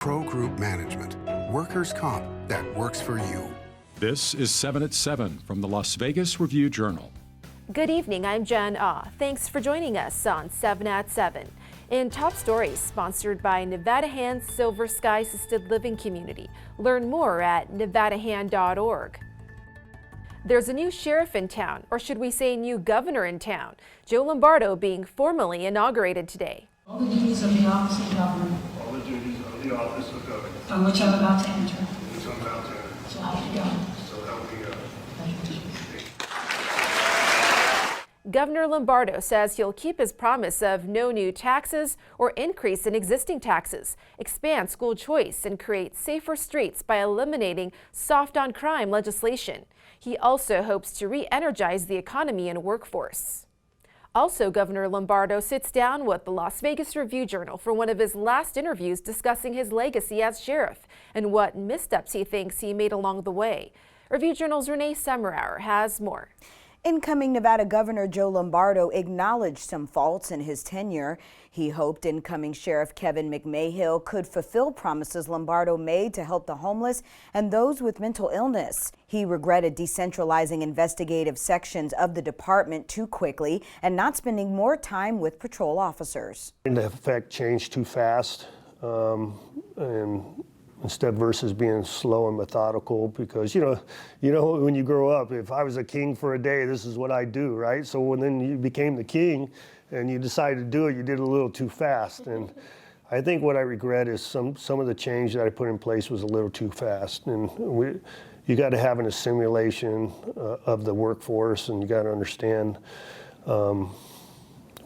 Pro Group Management. Workers' comp that works for you. This is 7 at 7 from the Las Vegas Review-Journal. Good evening, I'm Jen Ah. Thanks for joining us on 7 at 7. In top stories, sponsored by Nevada Hand's Silver Sky Assisted Living Community. Learn more at nevadahand.org. There's a new sheriff in town, or should we say new governor in town. Joe Lombardo being formally inaugurated today. All the duties of the office of governor. All the duties of the office of governor. On which I'm about to enter. Which I'm about to enter. So help me God. So help me God. Thank you. Governor Lombardo says he'll keep his promise of no new taxes or increase in existing taxes, expand school choice, and create safer streets by eliminating soft-on-crime legislation. He also hopes to re-energize the economy and workforce. Also, Governor Lombardo sits down with the Las Vegas Review-Journal for one of his last interviews discussing his legacy as sheriff and what missteps he thinks he made along the way. Review-Journal's Renee Summerhour has more. Incoming Nevada Governor Joe Lombardo acknowledged some faults in his tenure. He hoped incoming Sheriff Kevin McMahill could fulfill promises Lombardo made to help the homeless and those with mental illness. He regretted decentralizing investigative sections of the department too quickly and not spending more time with patrol officers. The effect changed too fast, and instead versus being slow and methodical, because you know when you grow up, if I was a king for a day, this is what I do, right? So when then you became the king and you decided to do it, you did it a little too fast. And I think what I regret is some of the change that I put in place was a little too fast. And you got to have a simulation of the workforce, and you got to understand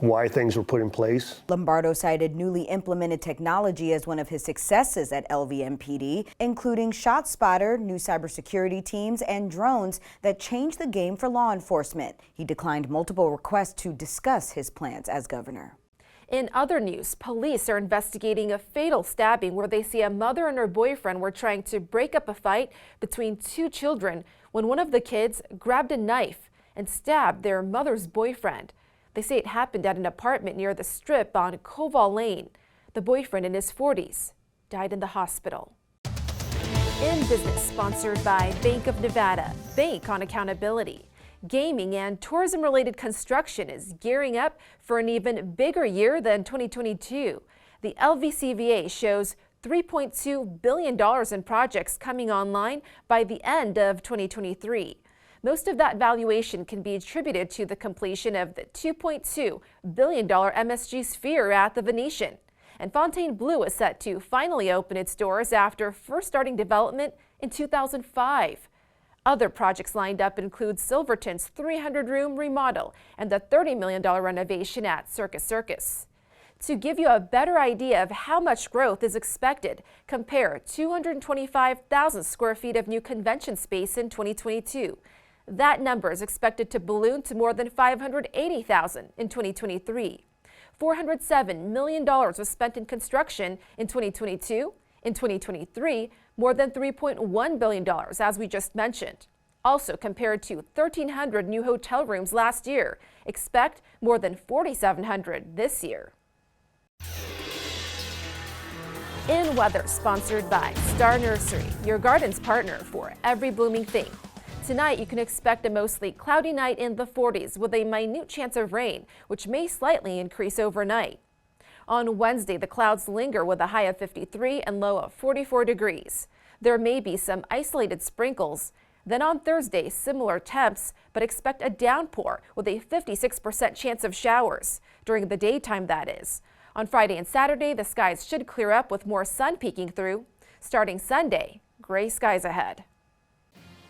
why things were put in place. Lombardo cited newly implemented technology as one of his successes at LVMPD, including ShotSpotter, new cybersecurity teams, and drones that changed the game for law enforcement. He declined multiple requests to discuss his plans as governor. In other news, police are investigating a fatal stabbing where they say a mother and her boyfriend were trying to break up a fight between two children when one of the kids grabbed a knife and stabbed their mother's boyfriend. They say it happened at an apartment near the Strip on Koval Lane. The boyfriend in his 40s died in the hospital. In business, sponsored by Bank of Nevada, Bank on Accountability. Gaming and tourism-related construction is gearing up for an even bigger year than 2022. The LVCVA shows $3.2 billion in projects coming online by the end of 2023. Most of that valuation can be attributed to the completion of the $2.2 billion MSG Sphere at the Venetian. And Fontainebleau is set to finally open its doors after first starting development in 2005. Other projects lined up include Silverton's 300-room remodel and the $30 million renovation at Circus. To give you a better idea of how much growth is expected, compare 225,000 square feet of new convention space in 2022. That number is expected to balloon to more than 580,000 in 2023. $407 million was spent in construction in 2022. In 2023, more than $3.1 billion, as we just mentioned. Also, compared to 1,300 new hotel rooms last year, expect more than 4,700 this year. In weather, sponsored by Star Nursery, your garden's partner for every blooming thing. Tonight, you can expect a mostly cloudy night in the 40s with a minute chance of rain, which may slightly increase overnight. On Wednesday, the clouds linger with a high of 53 and low of 44 degrees. There may be some isolated sprinkles. Then on Thursday, similar temps, but expect a downpour with a 56% chance of showers. During the daytime, that is. On Friday and Saturday, the skies should clear up with more sun peeking through. Starting Sunday, gray skies ahead.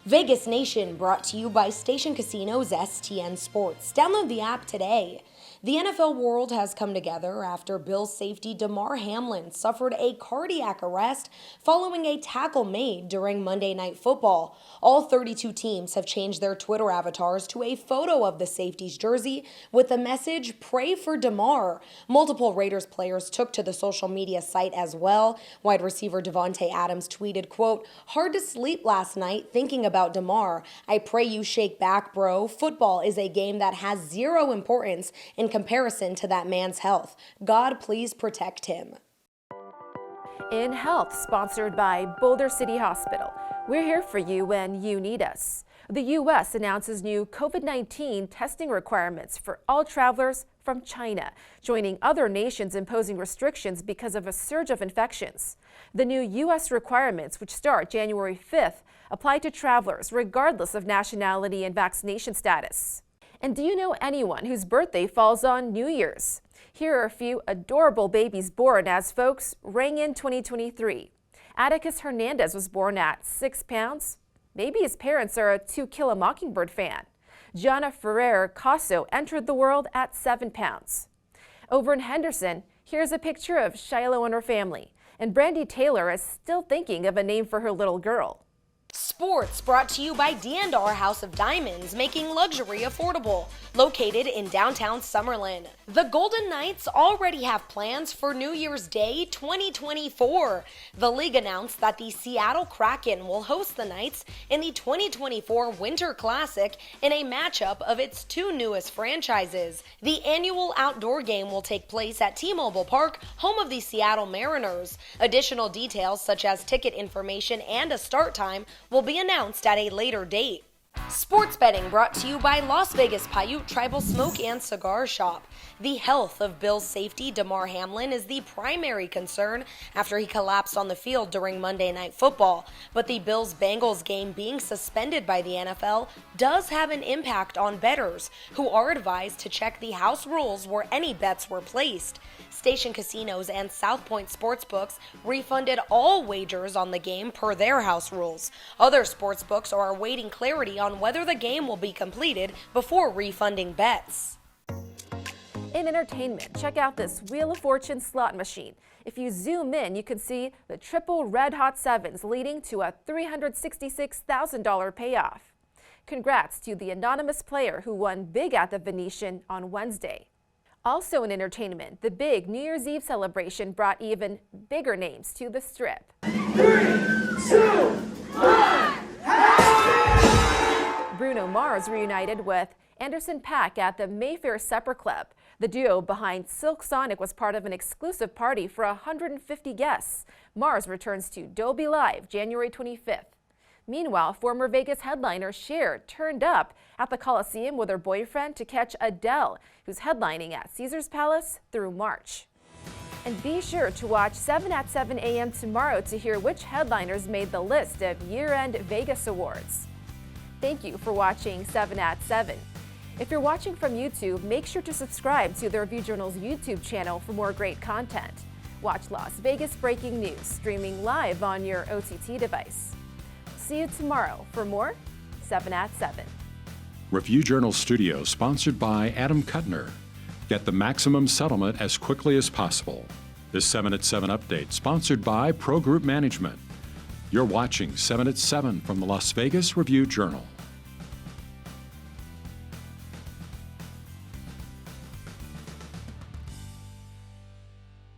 Vegas Nation brought to you by Station Casino's STN Sports. Download the app today. The NFL world has come together after Bills safety Damar Hamlin suffered a cardiac arrest following a tackle made during Monday Night Football. All 32 teams have changed their Twitter avatars to a photo of the safety's jersey with the message, "Pray for Damar." Multiple Raiders players took to the social media site as well. Wide receiver Devontae Adams tweeted, quote, "Hard to sleep last night thinking about Damar. I pray you shake back, bro. Football is a game that has zero importance in comparison to that man's health. God, please protect him." In Health, sponsored by Boulder City Hospital. We're here for you when you need us. The U.S. announces new COVID-19 testing requirements for all travelers from China, joining other nations imposing restrictions because of a surge of infections. The new U.S. requirements, which start January 5th, apply to travelers regardless of nationality and vaccination status. And do you know anyone whose birthday falls on New Year's? Here are a few adorable babies born as folks rang in 2023. Atticus Hernandez was born at 6 pounds. Maybe his parents are a To Kill a Mockingbird fan. Gianna Ferrer Casso entered the world at 7 pounds. Over in Henderson, here's a picture of Shiloh and her family. And Brandy Taylor is still thinking of a name for her little girl. Sports brought to you by D&R House of Diamonds, making luxury affordable. Located in downtown Summerlin. The Golden Knights already have plans for New Year's Day 2024. The league announced that the Seattle Kraken will host the Knights in the 2024 Winter Classic in a matchup of its two newest franchises. The annual outdoor game will take place at T-Mobile Park, home of the Seattle Mariners. Additional details such as ticket information and a start time will be announced at a later date. Sports betting brought to you by Las Vegas Paiute Tribal Smoke and Cigar Shop. The health of Bills safety Damar Hamlin is the primary concern after he collapsed on the field during Monday Night Football. But the Bills-Bengals game being suspended by the NFL does have an impact on bettors, who are advised to check the house rules where any bets were placed. Station Casinos and South Point Sportsbooks refunded all wagers on the game per their house rules. Other sportsbooks are awaiting clarity on whether the game will be completed before refunding bets. In entertainment, check out this Wheel of Fortune slot machine. If you zoom in, you can see the triple red hot sevens leading to a $366,000 payoff. Congrats to the anonymous player who won big at the Venetian on Wednesday. Also in entertainment, the big New Year's Eve celebration brought even bigger names to the Strip. 3, 2, 1, Bruno Mars reunited with Anderson .Paak at the Mayfair Supper Club. The duo behind Silk Sonic was part of an exclusive party for 150 guests. Mars returns to Dolby Live January 25th. Meanwhile, former Vegas headliner Cher turned up at the Coliseum with her boyfriend to catch Adele, who's headlining at Caesars Palace through March. And be sure to watch 7 at 7 a.m. tomorrow to hear which headliners made the list of year-end Vegas awards. Thank you for watching 7 at 7. If you're watching from YouTube, make sure to subscribe to the Review Journal's YouTube channel for more great content. Watch Las Vegas breaking news streaming live on your OTT device. See you tomorrow for more 7 at 7. Review Journal Studio, sponsored by Adam Kuttner. Get the maximum settlement as quickly as possible. This 7 at 7 update, sponsored by Pro Group Management. You're watching 7 at 7 from the Las Vegas Review Journal.